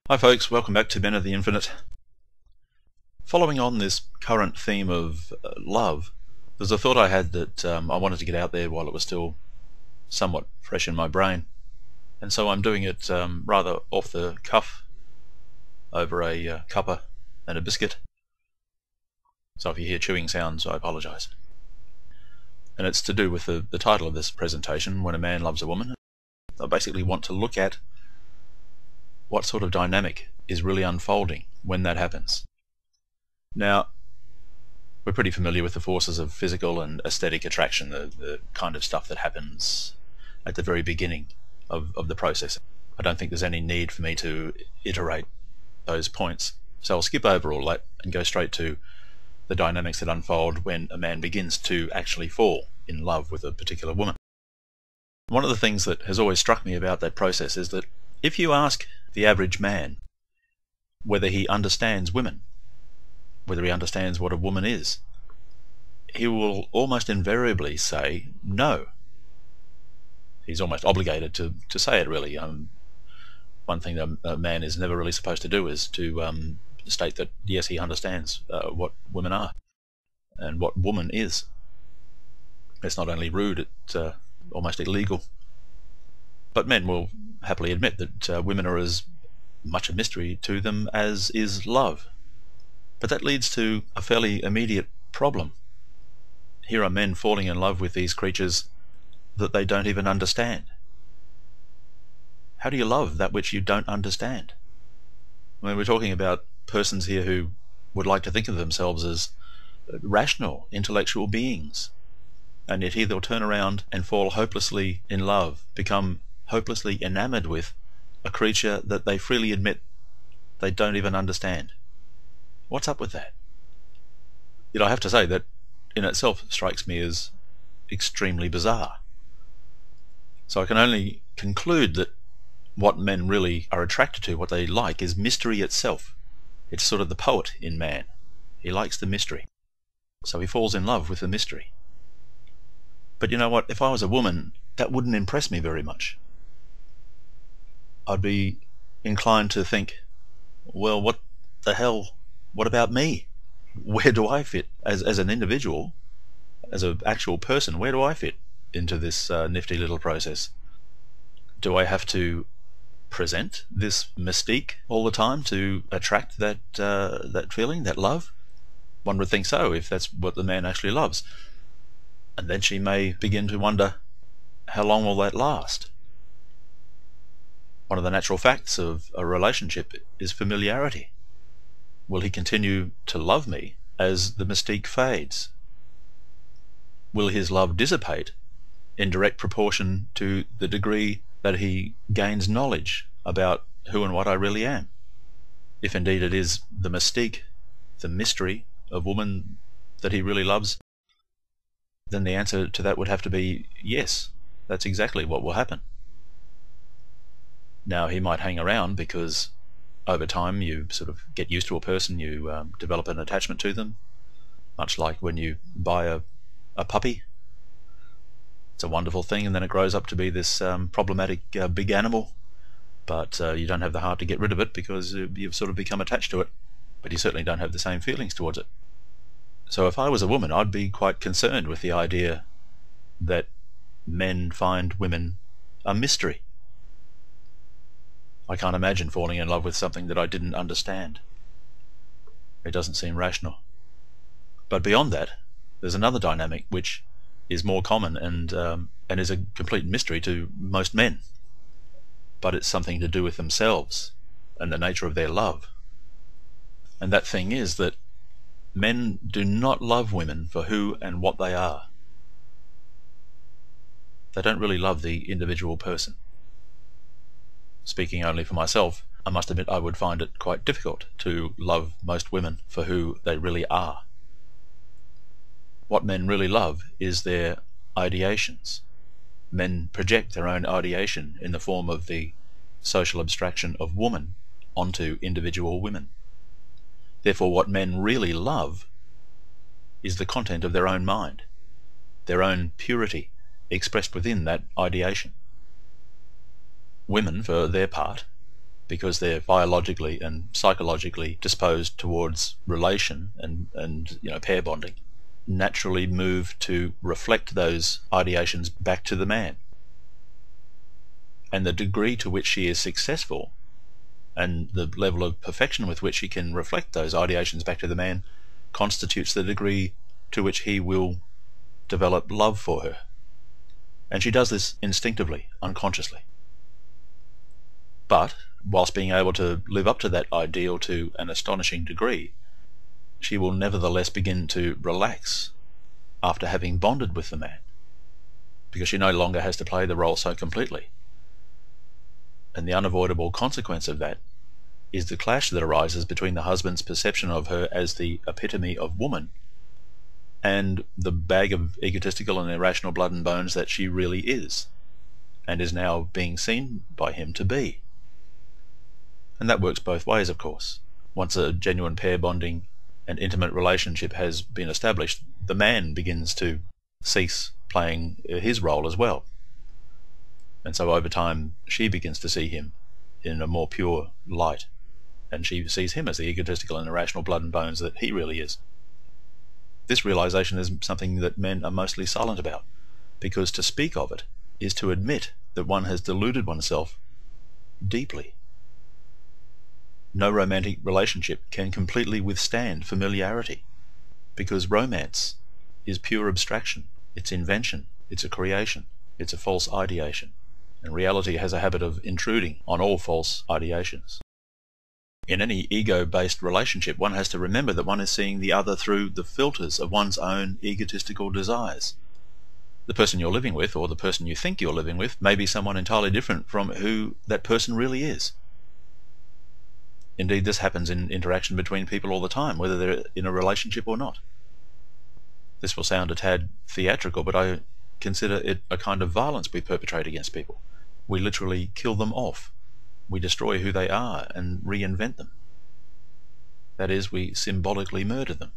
Hi folks, welcome back to Men of the Infinite. Following on this current theme of love, there's a thought I had that I wanted to get out there while it was still somewhat fresh in my brain. And so I'm doing it rather off the cuff over a cuppa and a biscuit. So if you hear chewing sounds, I apologise. And it's to do with the title of this presentation, When a Man Loves a Woman. I basically want to look at what sort of dynamic is really unfolding when that happens. Now, we're pretty familiar with the forces of physical and aesthetic attraction, the kind of stuff that happens at the very beginning of the process. I don't think there's any need for me to iterate those points. So I'll skip over all that and go straight to the dynamics that unfold when a man begins to actually fall in love with a particular woman. One of the things that has always struck me about that process is that if you ask the average man whether he understands women, whether he understands what a woman is, he will almost invariably say no. He's almost obligated to say it, really. One thing that a man is never really supposed to do is to state that yes, he understands what women are and what woman is. It's not only rude, it's almost illegal. But men will happily admit that women are as much a mystery to them as is love. But that leads to a fairly immediate problem. Here are men falling in love with these creatures that they don't even understand. How do you love that which you don't understand? I mean, we're talking about persons here who would like to think of themselves as rational, intellectual beings. And yet here they'll turn around and fall hopelessly in love, become hopelessly enamored with a creature that they freely admit they don't even understand. What's up with that? Yet I have to say that in itself strikes me as extremely bizarre. So I can only conclude that what men really are attracted to, what they like, is mystery itself. It's sort of the poet in man. He likes the mystery. So he falls in love with the mystery. But you know what? If I was a woman, that wouldn't impress me very much. I'd be inclined to think, well, what the hell? What about me? Where do I fit as an individual, as an actual person? Where do I fit into this nifty little process? Do I have to present this mystique all the time to attract that feeling, that love? One would think so, if that's what the man actually loves. And then she may begin to wonder, how long will that last? One of the natural facts of a relationship is familiarity. Will he continue to love me as the mystique fades? Will his love dissipate in direct proportion to the degree that he gains knowledge about who and what I really am? If indeed it is the mystique, the mystery of woman that he really loves, then the answer to that would have to be yes, that's exactly what will happen. Now, he might hang around because over time you sort of get used to a person, you develop an attachment to them, much like when you buy a puppy. It's a wonderful thing, and then it grows up to be this problematic big animal, but you don't have the heart to get rid of it because you've sort of become attached to it, but you certainly don't have the same feelings towards it. So if I was a woman, I'd be quite concerned with the idea that men find women a mystery. I can't imagine falling in love with something that I didn't understand. It doesn't seem rational. But beyond that, there's another dynamic which is more common and is a complete mystery to most men. But it's something to do with themselves and the nature of their love. And that thing is that men do not love women for who and what they are. They don't really love the individual person. Speaking only for myself, I must admit I would find it quite difficult to love most women for who they really are. What men really love is their ideations. Men project their own ideation in the form of the social abstraction of woman onto individual women. Therefore, what men really love is the content of their own mind, their own purity expressed within that ideation. Women, for their part, because they're biologically and psychologically disposed towards relation and pair bonding, naturally move to reflect those ideations back to the man. And the degree to which she is successful and the level of perfection with which she can reflect those ideations back to the man constitutes the degree to which he will develop love for her. And she does this instinctively, unconsciously. But whilst being able to live up to that ideal to an astonishing degree, she will nevertheless begin to relax after having bonded with the man, because she no longer has to play the role so completely. And the unavoidable consequence of that is the clash that arises between the husband's perception of her as the epitome of woman and the bag of egotistical and irrational blood and bones that she really is, and is now being seen by him to be. And that works both ways, of course. Once a genuine pair bonding and intimate relationship has been established, the man begins to cease playing his role as well. And so over time, she begins to see him in a more pure light, and she sees him as the egotistical and irrational blood and bones that he really is. This realization is something that men are mostly silent about, because to speak of it is to admit that one has deluded oneself deeply. No romantic relationship can completely withstand familiarity, because romance is pure abstraction. It's invention, it's a creation, it's a false ideation, and reality has a habit of intruding on all false ideations. In any ego-based relationship, one has to remember that one is seeing the other through the filters of one's own egotistical desires. The person you're living with, or the person you think you're living with, may be someone entirely different from who that person really is. Indeed, this happens in interaction between people all the time, whether they're in a relationship or not. This will sound a tad theatrical, but I consider it a kind of violence we perpetrate against people. We literally kill them off. We destroy who they are and reinvent them. That is, we symbolically murder them.